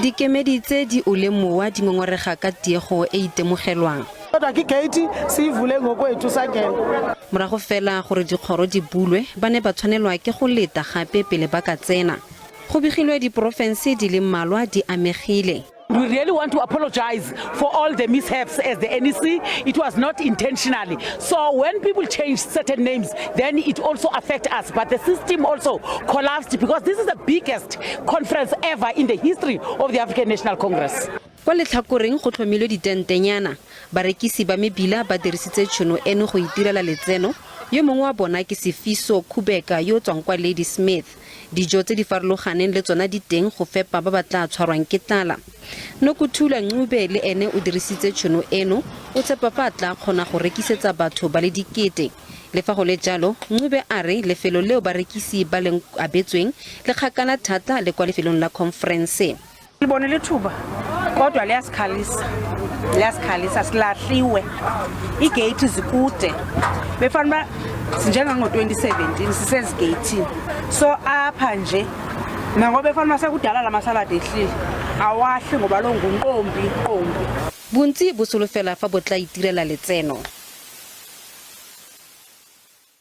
Dikemedi tse di olemowa di ngongorega ka tiego e itemogelwang. Morago fela gore dikgoro di bulwe ba ne ba tshwanelwa ke go leta gape pele ba ka tsena. Go begilwe diporofense di le mmalwa di amegile. We really want to apologize for all the mishaps as the NEC. It was not intentionally. So when people change certain names, then it also affects us. But the system also collapsed because this is the biggest conference ever in the history of the African National Congress. Kwa letlhakoreng go tlhomilwe ditentenyana, barekisi ba mebila ba dirisitse tšhono eno go itirela letseno. Yo mongwe wa bona ke Sefiso Khubeka yo tswang kwa Lady Smith. Dijo tse di farologaneng le tsona di teng go fepa ba ba tla tshwarwang ke tlala. Nokuthula Ncube le ene o dirisitse tšhono eno o tshepa fa tla kgona go rekisetsa batho ba le dikete. Le fa go le jalo, Ncube a re lefelo leo barekisi ba leng abetsweng le kgakala thata le kwa lefelong la khonferense. Libone lethuba kodwa liyasikhalisa silahliwe igate zikude befanele sinjenga ngo2017 sisezigate so apha nje nangoba befanele sekudala lamasalade ehlile awahle ngoba lo ngunqombi. Bontsi bo solofela fa botla itirela letseno.